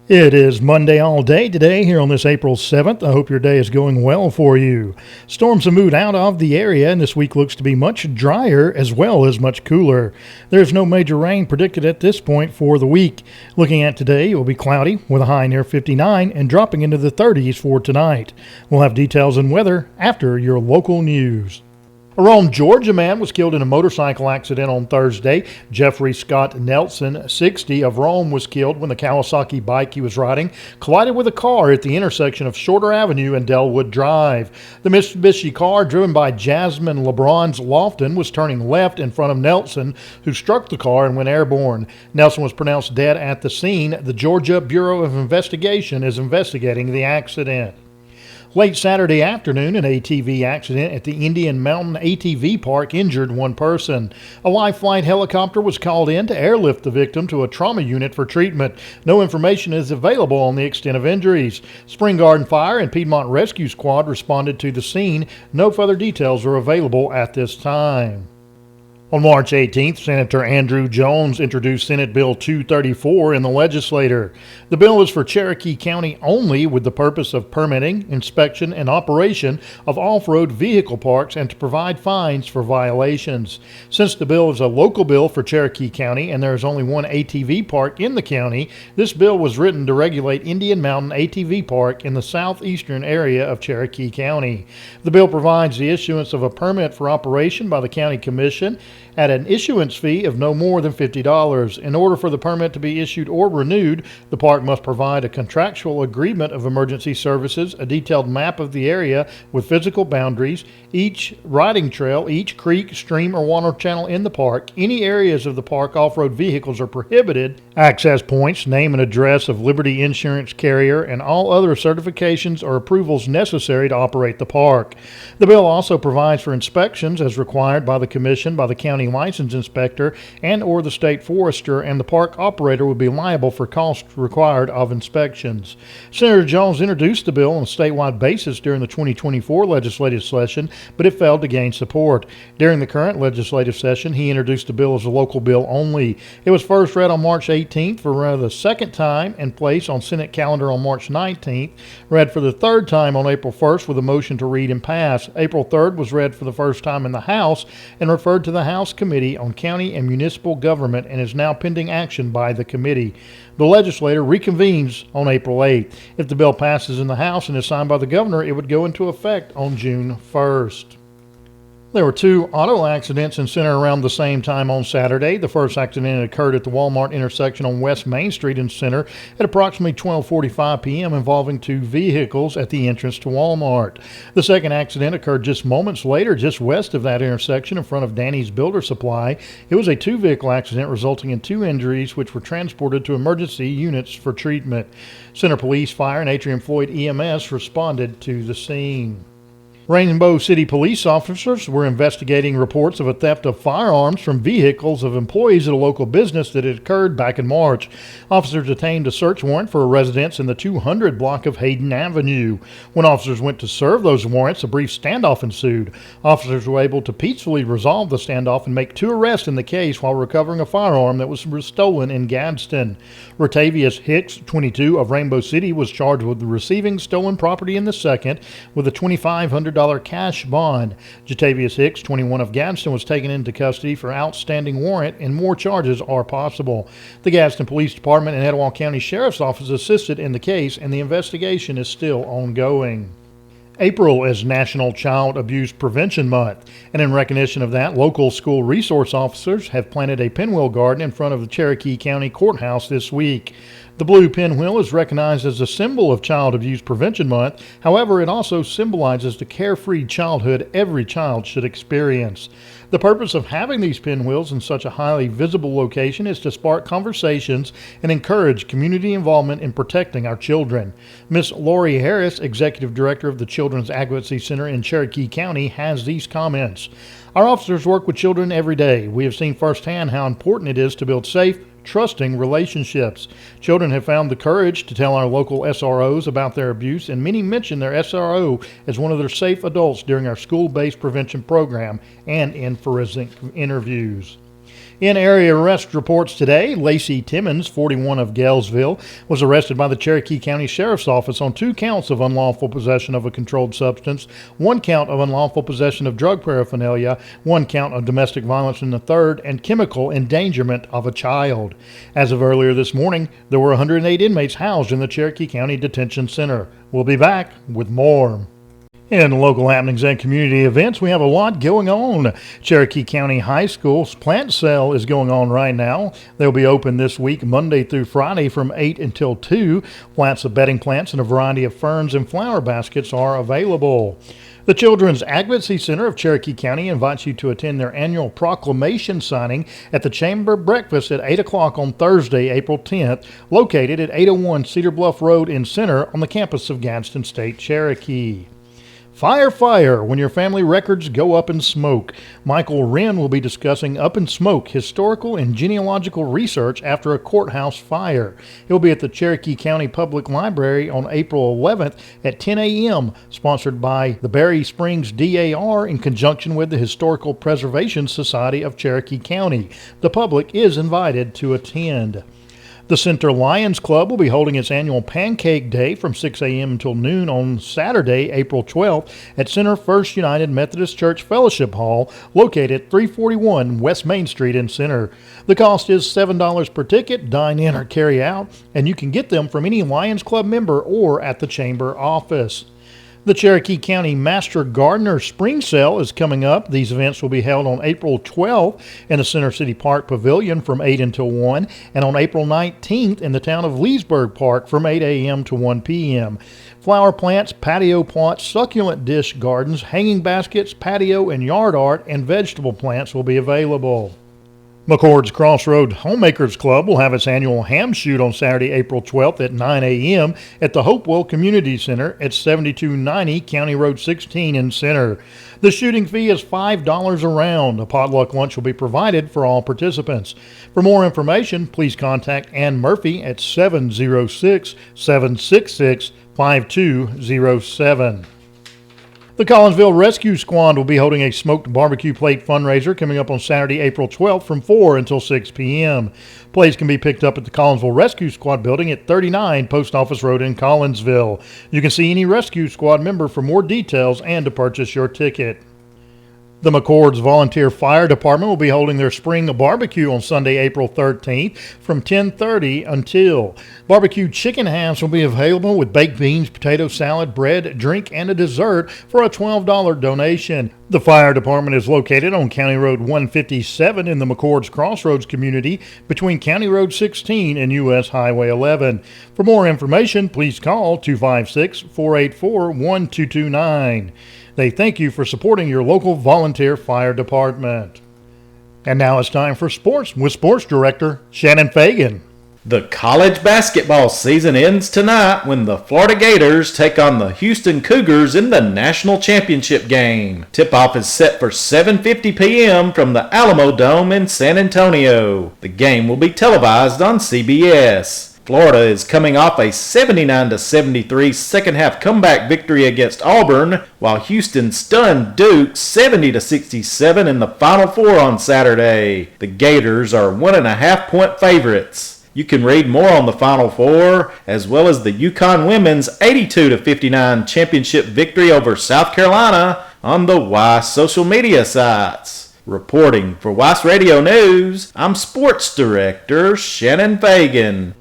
It is Monday all day today here on this April 7th. I hope your day is going well for you. Storms have moved out of the area, and this week looks to be much drier as well as much cooler. There's no major rain predicted at this point for the week. Looking at today, it will be cloudy with a high near 59 and dropping into the 30s for tonight. We'll have details on weather after your local news. A Rome, Georgia man was killed in a motorcycle accident on Thursday. Jeffrey Scott Nelson, 60, of Rome, was killed when the Kawasaki bike he was riding collided with a car at the intersection of Shorter Avenue and Delwood Drive. The Mitsubishi car, driven by Jasmine LeBron's Lofton, was turning left in front of Nelson, who struck the car and went airborne. Nelson was pronounced dead at the scene. The Georgia Bureau of Investigation is investigating the accident. Late Saturday afternoon, an ATV accident at the Indian Mountain ATV Park injured one person. A life flight helicopter was called in to airlift the victim to a trauma unit for treatment. No information is available on the extent of injuries. Spring Garden Fire and Piedmont Rescue Squad responded to the scene. No further details are available at this time. On March 18th, Senator Andrew Jones introduced Senate Bill 234 in the legislature. The bill is for Cherokee County only, with the purpose of permitting, inspection, and operation of off-road vehicle parks and to provide fines for violations. Since the bill is a local bill for Cherokee County and there is only one ATV park in the county, this bill was written to regulate Indian Mountain ATV Park in the southeastern area of Cherokee County. The bill provides the issuance of a permit for operation by the County Commission at an issuance fee of no more than $50. In order for the permit to be issued or renewed, the park must provide a contractual agreement of emergency services, a detailed map of the area with physical boundaries, each riding trail, each creek, stream, or water channel in the park, any areas of the park off-road vehicles are prohibited, access points, name and address of Liberty Insurance Carrier, and all other certifications or approvals necessary to operate the park. The bill also provides for inspections as required by the Commission, by the county license inspector and or the state forester, and the park operator would be liable for costs required of inspections. Senator Jones introduced the bill on a statewide basis during the 2024 legislative session, but it failed to gain support. During the current legislative session, he introduced the bill as a local bill only. It was first read on March 18th, for the second time, and placed on Senate calendar on March 19th, read for the third time on April 1st with a motion to read and pass. April 3rd was read for the first time in the House and referred to the House Committee on County and Municipal Government and is now pending action by the committee. The legislature reconvenes on April 8th. If the bill passes in the House and is signed by the governor, it would go into effect on June 1st. There were two auto accidents in Center around the same time on Saturday. The first accident occurred at the Walmart intersection on West Main Street in Center at approximately 12:45 p.m. involving two vehicles at the entrance to Walmart. The second accident occurred just moments later, just west of that intersection in front of Danny's Builder Supply. It was a two-vehicle accident resulting in two injuries which were transported to emergency units for treatment. Center Police, Fire, and Atrium Floyd EMS responded to the scene. Rainbow City police officers were investigating reports of a theft of firearms from vehicles of employees at a local business that had occurred back in March. Officers obtained a search warrant for a residence in the 200 block of Hayden Avenue. When officers went to serve those warrants, a brief standoff ensued. Officers were able to peacefully resolve the standoff and make two arrests in the case while recovering a firearm that was stolen in Gadsden. Ratavius Hicks, 22, of Rainbow City, was charged with receiving stolen property in the second with a $2,500 cash bond. Jatavius Hicks, 21, of Gadsden, was taken into custody for outstanding warrant, and more charges are possible. The Gadsden Police Department and Etowah County Sheriff's Office assisted in the case, and the investigation is still ongoing. April is National Child Abuse Prevention Month, and in recognition of that, local school resource officers have planted a pinwheel garden in front of the Cherokee County Courthouse this week. The blue pinwheel is recognized as a symbol of Child Abuse Prevention Month. However, it also symbolizes the carefree childhood every child should experience. The purpose of having these pinwheels in such a highly visible location is to spark conversations and encourage community involvement in protecting our children. Miss Lori Harris, Executive Director of the Children's Advocacy Center in Cherokee County, has these comments. Our officers work with children every day. We have seen firsthand how important it is to build safe, trusting relationships. Children have found the courage to tell our local SROs about their abuse, and many mention their SRO as one of their safe adults during our school-based prevention program and in forensic interviews. In area arrest reports today, Lacey Timmons, 41 of Galesville, was arrested by the Cherokee County Sheriff's Office on 2 counts of unlawful possession of a controlled substance, 1 count of unlawful possession of drug paraphernalia, 1 count of domestic violence in the third, and chemical endangerment of a child. As of earlier this morning, there were 108 inmates housed in the Cherokee County Detention Center. We'll be back with more. In local happenings and community events, we have a lot going on. Cherokee County High School's plant sale is going on right now. They'll be open this week, Monday through Friday from 8 until 2. Flats of bedding plants and a variety of ferns and flower baskets are available. The Children's Advocacy Center of Cherokee County invites you to attend their annual proclamation signing at the Chamber Breakfast at 8 o'clock on Thursday, April 10th, located at 801 Cedar Bluff Road in Center on the campus of Gadsden State, Cherokee. Fire, fire, when your family records go up in smoke. Michael Wren will be discussing Up in Smoke, historical and genealogical research after a courthouse fire. He'll be at the Cherokee County Public Library on April 11th at 10 a.m., sponsored by the Berry Springs DAR in conjunction with the Historical Preservation Society of Cherokee County. The public is invited to attend. The Center Lions Club will be holding its annual Pancake Day from 6 a.m. until noon on Saturday, April 12th at Center First United Methodist Church Fellowship Hall, located at 341 West Main Street in Center. The cost is $7 per ticket, dine in or carry out, and you can get them from any Lions Club member or at the Chamber office. The Cherokee County Master Gardener Spring Sale is coming up. These events will be held on April 12th in the Center City Park Pavilion from 8 until 1, and on April 19th in the town of Leesburg Park from 8 a.m. to 1 p.m. Flower plants, patio plots, succulent dish gardens, hanging baskets, patio and yard art, and vegetable plants will be available. McCord's Crossroad Homemakers Club will have its annual ham shoot on Saturday, April 12th at 9 a.m. at the Hopewell Community Center at 7290 County Road 16 in Center. The shooting fee is $5 a round. A potluck lunch will be provided for all participants. For more information, please contact Ann Murphy at 706-766-5207. The Collinsville Rescue Squad will be holding a smoked barbecue plate fundraiser coming up on Saturday, April 12th from 4 until 6 p.m. Plates can be picked up at the Collinsville Rescue Squad building at 39 Post Office Road in Collinsville. You can see any Rescue Squad member for more details and to purchase your ticket. The McCord's Volunteer Fire Department will be holding their spring barbecue on Sunday, April 13th from 10:30 until. Barbecue chicken halves will be available with baked beans, potato salad, bread, drink, and a dessert for a $12 donation. The fire department is located on County Road 157 in the McCord's Crossroads community between County Road 16 and U.S. Highway 11. For more information, please call 256-484-1229. They thank you for supporting your local volunteer fire department. And now it's time for sports with Sports Director Shannon Fagan. The college basketball season ends tonight when the Florida Gators take on the Houston Cougars in the national championship game. Tip-off is set for 7:50 p.m. from the Alamo Dome in San Antonio. The game will be televised on CBS. Florida is coming off a 79-73 second-half comeback victory against Auburn, while Houston stunned Duke 70-67 in the Final Four on Saturday. The Gators are 1.5-point favorites. You can read more on the Final Four, as well as the UConn women's 82-59 championship victory over South Carolina on the WEIS social media sites. Reporting for WEIS Radio News, I'm Sports Director Shannon Fagan.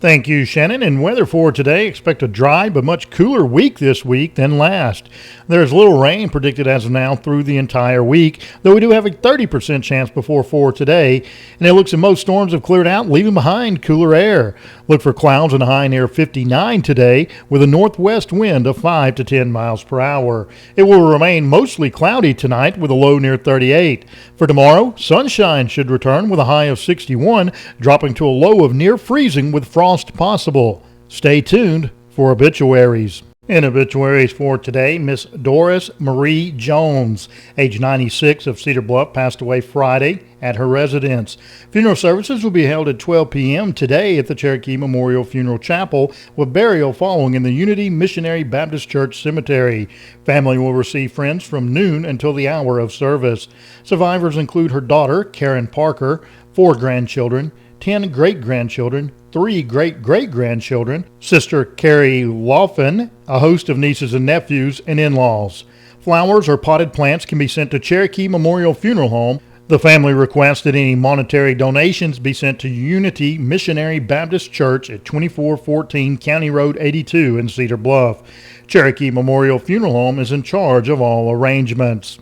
Thank you, Shannon. And weather for today, expect a dry but much cooler week this week than last. There's little rain predicted as of now through the entire week, though we do have a 30% chance before 4 today. And it looks like most storms have cleared out, leaving behind cooler air. Look for clouds and a high near 59 today with a northwest wind of 5 to 10 miles per hour. It will remain mostly cloudy tonight with a low near 38. For tomorrow, sunshine should return with a high of 61, dropping to a low of near freezing with frost possible. Stay tuned for obituaries. In obituaries for today, Miss Doris Marie Jones, age 96, of Cedar Bluff, passed away Friday at her residence. Funeral services will be held at 12 p.m. today at the Cherokee Memorial Funeral Chapel, with burial following in the Unity Missionary Baptist Church Cemetery. Family will receive friends from noon until the hour of service. Survivors include her daughter, Karen Parker, 4 grandchildren, 10 great-grandchildren, 3 great-great-grandchildren, sister Carrie Laughlin, a host of nieces and nephews, and in-laws. Flowers or potted plants can be sent to Cherokee Memorial Funeral Home. The family requests that any monetary donations be sent to Unity Missionary Baptist Church at 2414 County Road 82 in Cedar Bluff. Cherokee Memorial Funeral Home is in charge of all arrangements.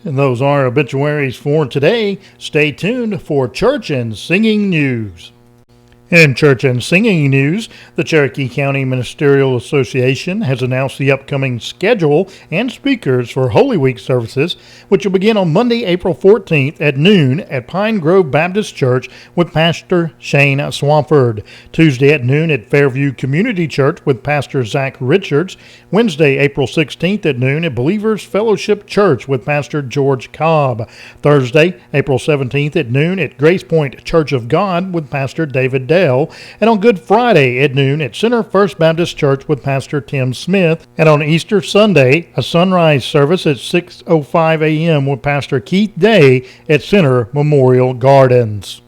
And those are obituaries for today. Stay tuned for Church and Singing News. In Church and Singing News, the Cherokee County Ministerial Association has announced the upcoming schedule and speakers for Holy Week services, which will begin on Monday, April 14th at noon at Pine Grove Baptist Church with Pastor Shane Swafford. Tuesday at noon at Fairview Community Church with Pastor Zach Richards. Wednesday, April 16th at noon at Believers Fellowship Church with Pastor George Cobb. Thursday, April 17th at noon at Grace Point Church of God with Pastor David Day. And on Good Friday at noon at Center First Baptist Church with Pastor Tim Smith. And on Easter Sunday, a sunrise service at 6:05 a.m. with Pastor Keith Day at Center Memorial Gardens.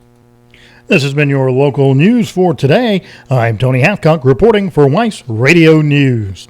This has been your local news for today. I'm Tony Hathcock reporting for WEIS Radio News.